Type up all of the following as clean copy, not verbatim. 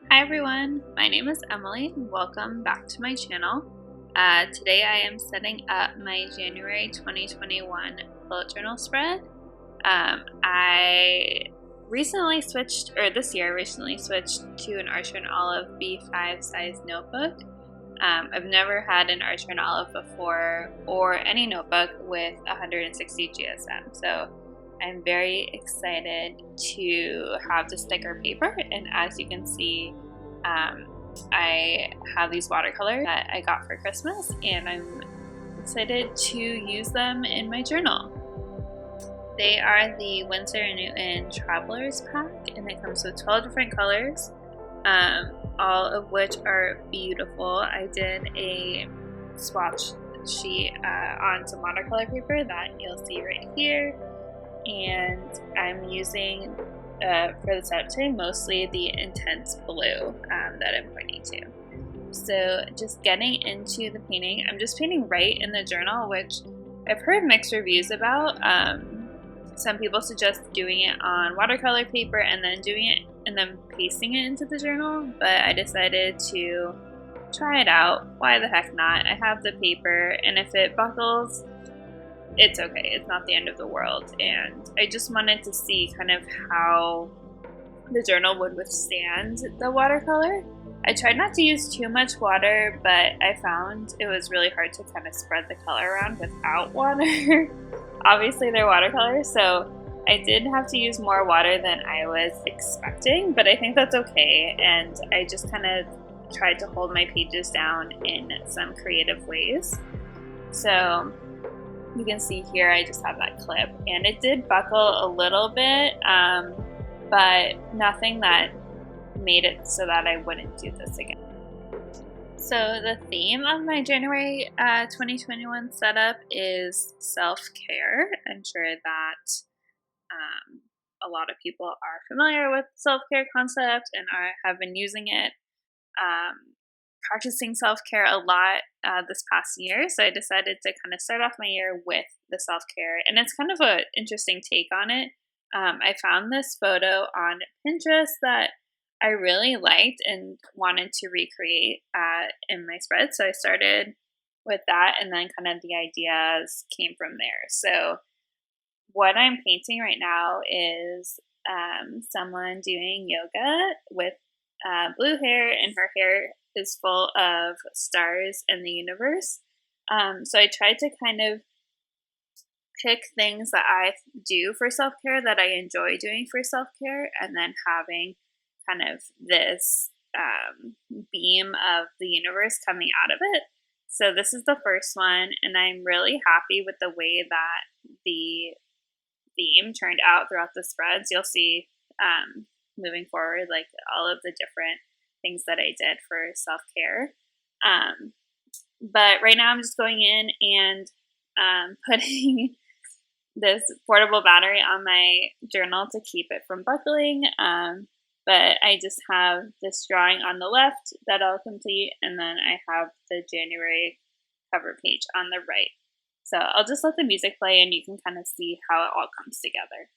Hi everyone, my name is Emily. Welcome back to my channel. Today I am setting up my January 2021 bullet journal spread. I recently switched to an Archer and Olive B5 size notebook. I've never had an Archer and Olive before or any notebook with 160 GSM, so I'm very excited to have the sticker paper, and as you can see, I have these watercolors that I got for Christmas, and I'm excited to use them in my journal. They are the Winsor & Newton Travelers Pack, and it comes with 12 different colors, all of which are beautiful. I did a swatch sheet on some watercolor paper that you'll see right here, and I'm using for the setup today mostly the intense blue that I'm pointing to. So just getting into the painting, I'm just painting right in the journal, which I've heard mixed reviews about. Some people suggest doing it on watercolor paper and then pasting it into the journal, but I decided to try it out. Why the heck not? I have the paper, and if it buckles, it's okay. It's not the end of the world. And I just wanted to see kind of how the journal would withstand the watercolor. I tried not to use too much water, but I found it was really hard to kind of spread the color around without water. Obviously they're watercolors, so I did have to use more water than I was expecting, but I think that's okay. And I just kind of tried to hold my pages down in some creative ways. So you can see here I just have that clip, and it did buckle a little bit, but nothing that made it so that I wouldn't do this again. So the theme of my January 2021 setup is self-care. I'm sure that a lot of people are familiar with self-care concept and have been using it. Practicing self-care a lot this past year, so I decided to kind of start off my year with the self-care, and it's kind of an interesting take on it. I found this photo on Pinterest that I really liked and wanted to recreate in my spread, so I started with that, and then kind of the ideas came from there. So what I'm painting right now is someone doing yoga with blue hair, and her hair is full of stars in the universe. So I tried to kind of pick things that I do for self-care, that I enjoy doing for self-care, and then having kind of this beam of the universe coming out of it. So this is the first one, and I'm really happy with the way that the theme turned out throughout the spreads. You'll see moving forward, like all of the different things that I did for self-care. But right now I'm just going in and putting this portable battery on my journal to keep it from buckling. But I just have this drawing on the left that I'll complete, and then I have the January cover page on the right. So I'll just let the music play and you can kind of see how it all comes together.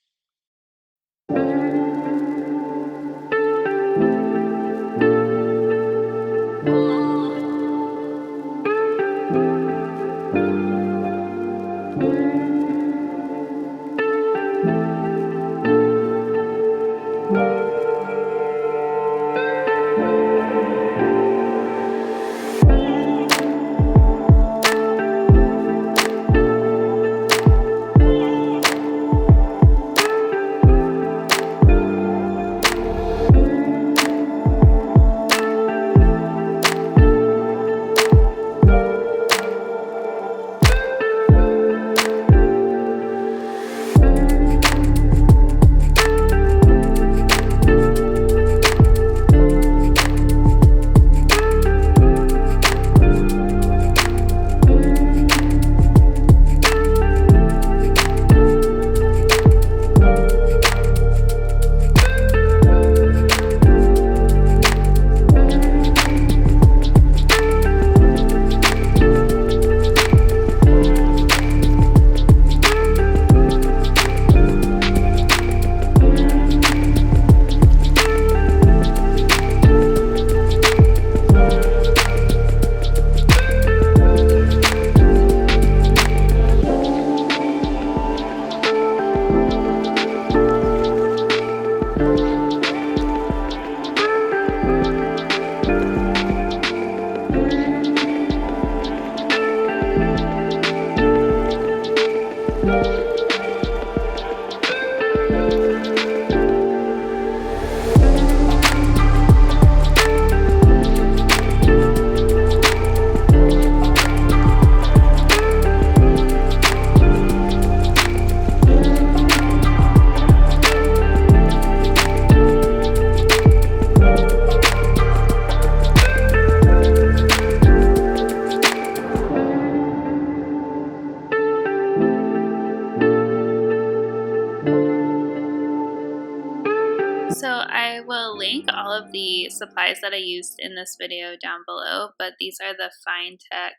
all of the supplies that I used in this video down below, but these are the Fine Tech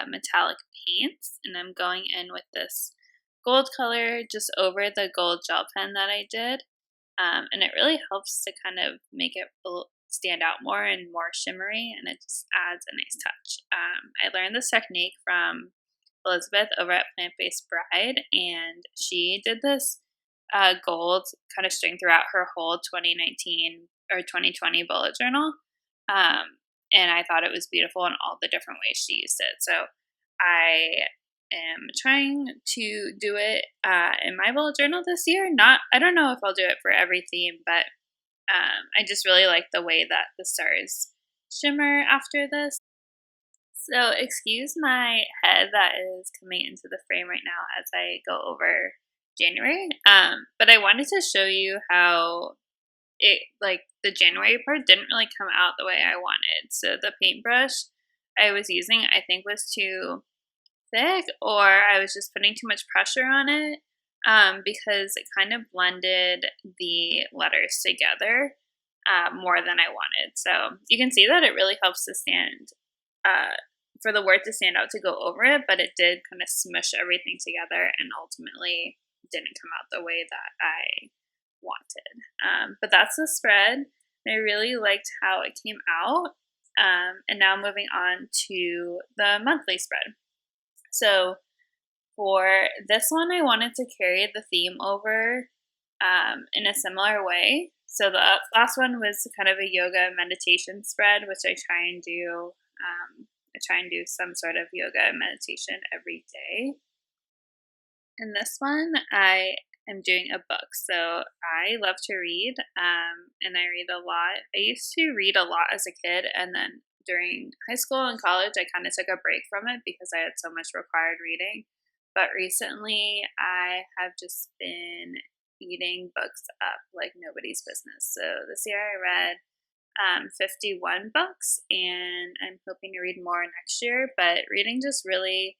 metallic paints, and I'm going in with this gold color just over the gold gel pen that I did, and it really helps to kind of make it stand out more and more shimmery, and it just adds a nice touch. I learned this technique from Elizabeth over at Plant-Based Bride, and she did this gold kind of string throughout her whole 2019 or 2020 bullet journal, and I thought it was beautiful in all the different ways she used it. So I am trying to do it in my bullet journal this year. I don't know if I'll do it for every theme, but I just really like the way that the stars shimmer after this. So excuse my head that is coming into the frame right now as I go over January, but I wanted to show you how it, like, the January part didn't really come out the way I wanted. So the paintbrush I was using, I think, was too thick, or I was just putting too much pressure on it, because it kind of blended the letters together more than I wanted. So you can see that it really helps to stand, for the word to stand out to go over it, but it did kind of smush everything together and ultimately didn't come out the way that I wanted. But that's the spread. I really liked how it came out. And now moving on to the monthly spread. So for this one, I wanted to carry the theme over in a similar way. So the last one was kind of a yoga meditation spread, which I try and do. I try and do some sort of yoga meditation every day. In this one, I am doing a book. So I love to read, and I read a lot. I used to read a lot as a kid, and then during high school and college, I kind of took a break from it because I had so much required reading. But recently, I have just been eating books up like nobody's business. So this year I read 51 books, and I'm hoping to read more next year. But reading just really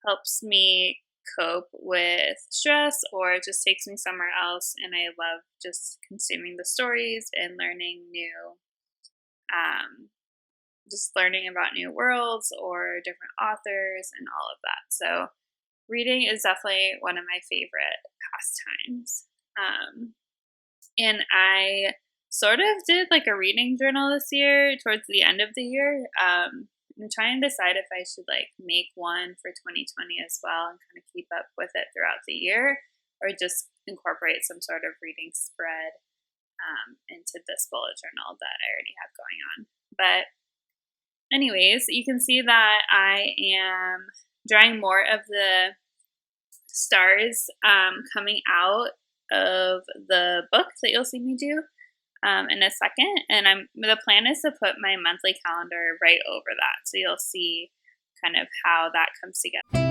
helps me cope with stress, or it just takes me somewhere else, and I love just consuming the stories and learning new, just learning about new worlds or different authors and all of that. So reading is definitely one of my favorite pastimes. And I sort of did like a reading journal this year towards the end of the year. I'm trying to decide if I should like make one for 2020 as well and kind of keep up with it throughout the year, or just incorporate some sort of reading spread into this bullet journal that I already have going on. But anyways, you can see that I am drawing more of the stars coming out of the book that you'll see me do in a second, and the plan is to put my monthly calendar right over that, so you'll see kind of how that comes together.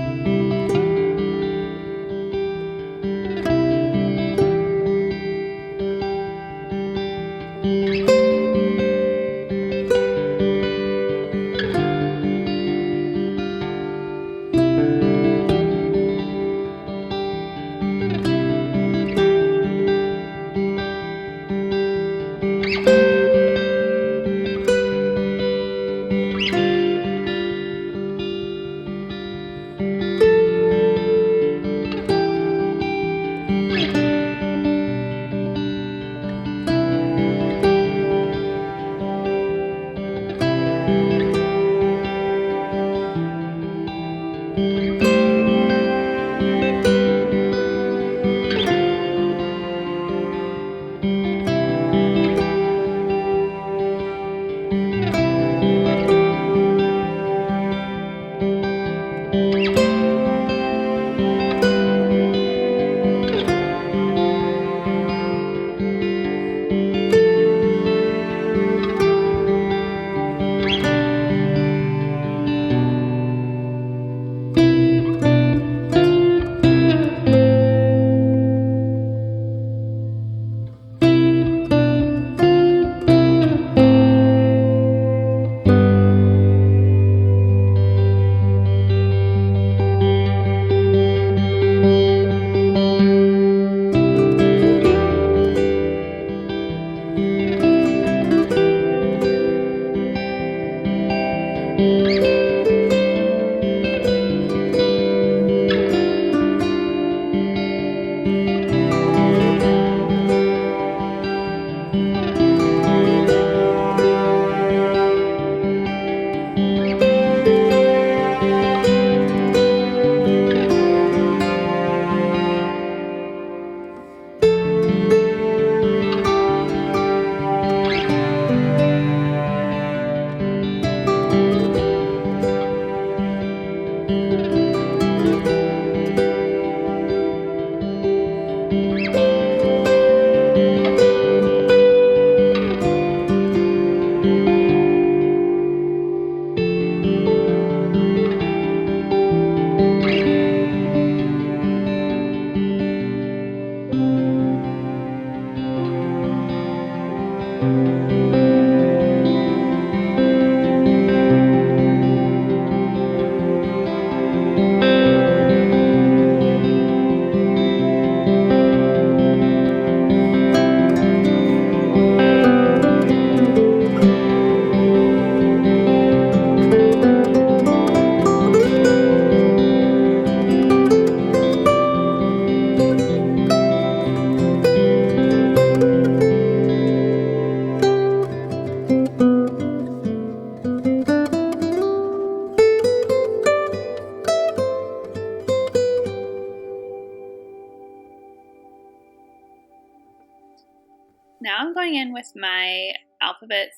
in with my alphabet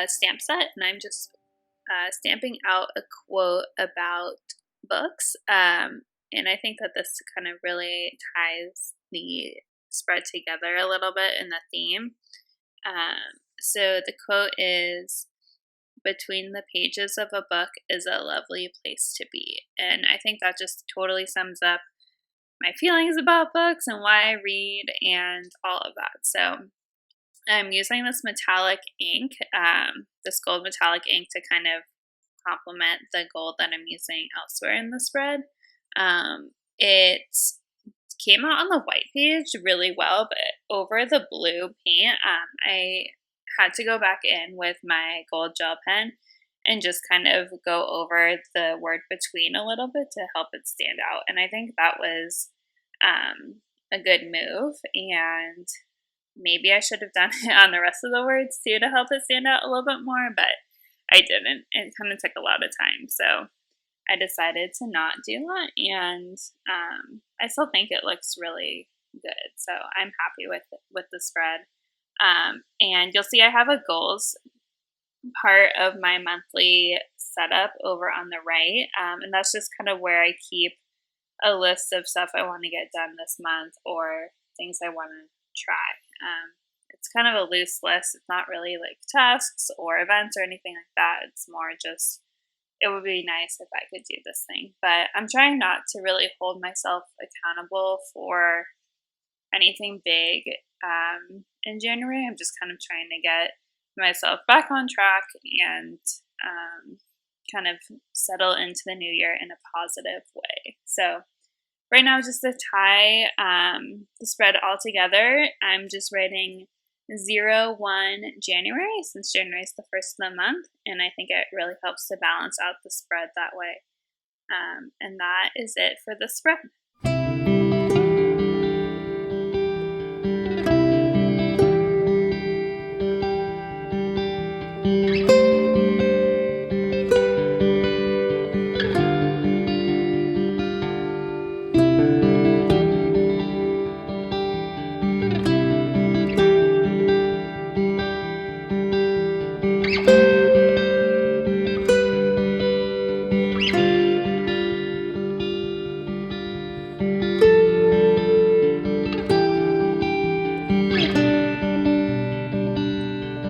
stamp set, and I'm just stamping out a quote about books. And I think that this kind of really ties the spread together a little bit in the theme. So the quote is, "Between the pages of a book is a lovely place to be." And I think that just totally sums up my feelings about books and why I read and all of that. So I'm using this metallic ink, this gold metallic ink, to kind of complement the gold that I'm using elsewhere in the spread. It came out on the white page really well, but over the blue paint, I had to go back in with my gold gel pen and just kind of go over the word between a little bit to help it stand out. And I think that was a good move, and maybe I should have done it on the rest of the words too to help it stand out a little bit more, but I didn't. It kind of took a lot of time, so I decided to not do that, and I still think it looks really good, so I'm happy with the spread. And you'll see I have a goals part of my monthly setup over on the right, and that's just kind of where I keep a list of stuff I want to get done this month or things I want to try. It's kind of a loose list. It's not really like tasks or events or anything like that. It's more just, it would be nice if I could do this thing. But I'm trying not to really hold myself accountable for anything big in January. I'm just kind of trying to get myself back on track and kind of settle into the new year in a positive way. So right now, just to tie the spread all together, I'm just writing 01 January, since January is the first of the month, and I think it really helps to balance out the spread that way. And that is it for the spread.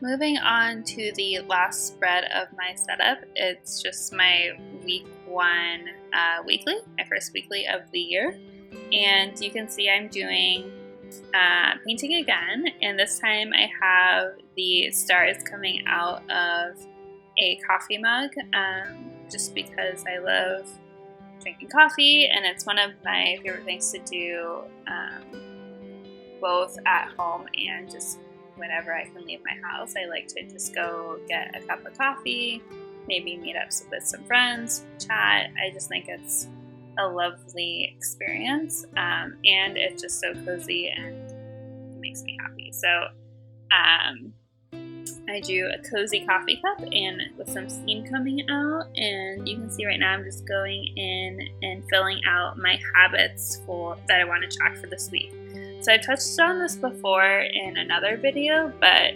Moving on to the last spread of my setup, it's just my week one weekly, my first weekly of the year. And you can see I'm doing painting again, and this time I have the stars coming out of a coffee mug, just because I love drinking coffee, and it's one of my favorite things to do, both at home and just whenever I can leave my house. I like to just go get a cup of coffee, maybe meet up with some friends, chat. I just think it's a lovely experience, and it's just so cozy and it makes me happy. So I do a cozy coffee cup and with some steam coming out, and you can see right now I'm just going in and filling out my habits that I want to track for this week. So I've touched on this before in another video, but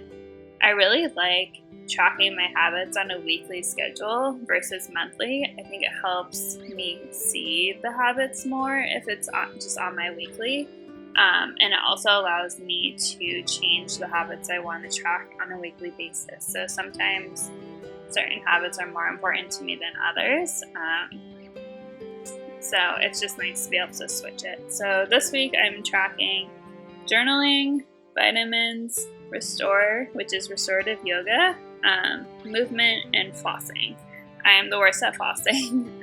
I really like tracking my habits on a weekly schedule versus monthly. I think it helps me see the habits more if it's just on my weekly. And it also allows me to change the habits I want to track on a weekly basis. So sometimes certain habits are more important to me than others. So it's just nice to be able to switch it. So this week I'm tracking journaling, vitamins, restore, which is restorative yoga, movement, and flossing. I am the worst at flossing,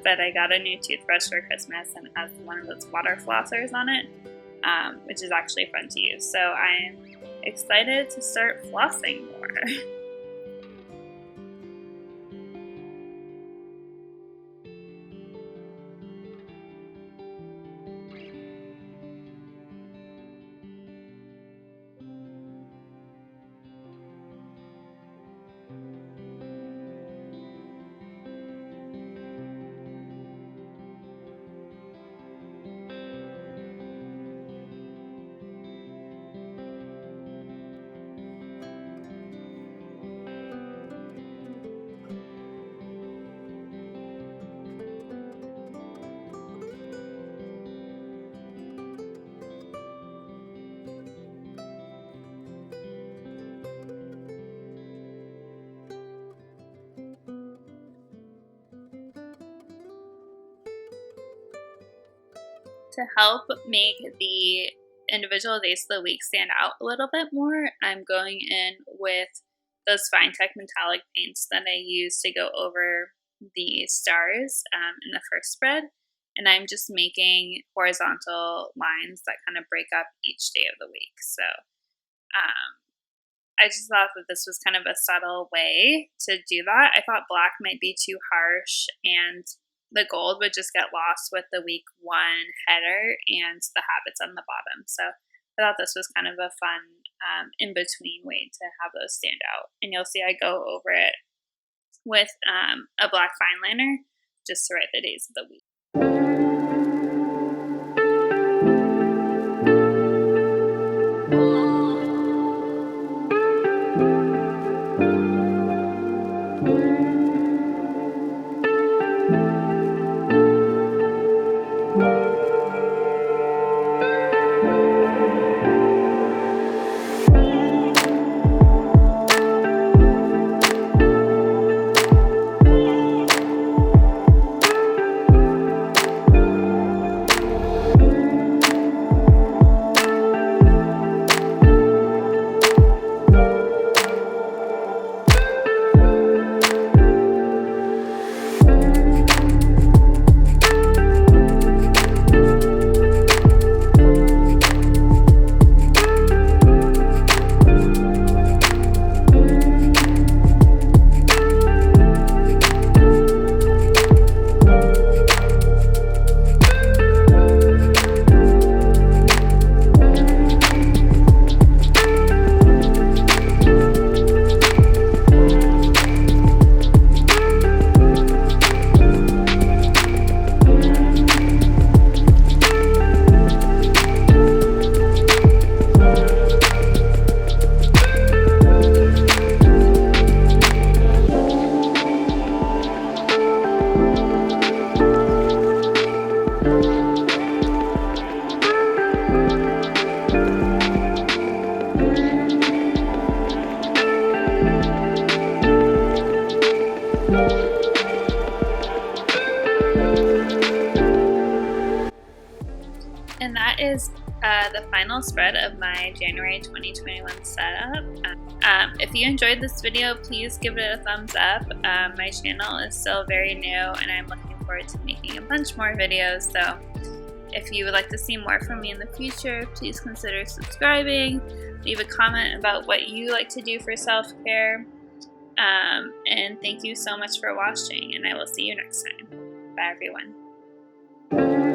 but I got a new toothbrush for Christmas and it has one of those water flossers on it, which is actually fun to use. So I'm excited to start flossing more. To help make the individual days of the week stand out a little bit more, I'm going in with those fine tech metallic paints that I used to go over the stars in the first spread, and I'm just making horizontal lines that kind of break up each day of the week. So I just thought that this was kind of a subtle way to do that. I thought black might be too harsh and the gold would just get lost with the week 1 header and the habits on the bottom. So I thought this was kind of a fun in-between way to have those stand out. And you'll see I go over it with a black fine liner just to write the days of the week. And that is the final spread of my January 2021 setup. If you enjoyed this video, please give it a thumbs up. My channel is still very new and I'm looking forward to making a bunch more videos. So if you would like to see more from me in the future, please consider subscribing. Leave a comment about what you like to do for self-care. And thank you so much for watching, and I will see you next time. Bye, everyone.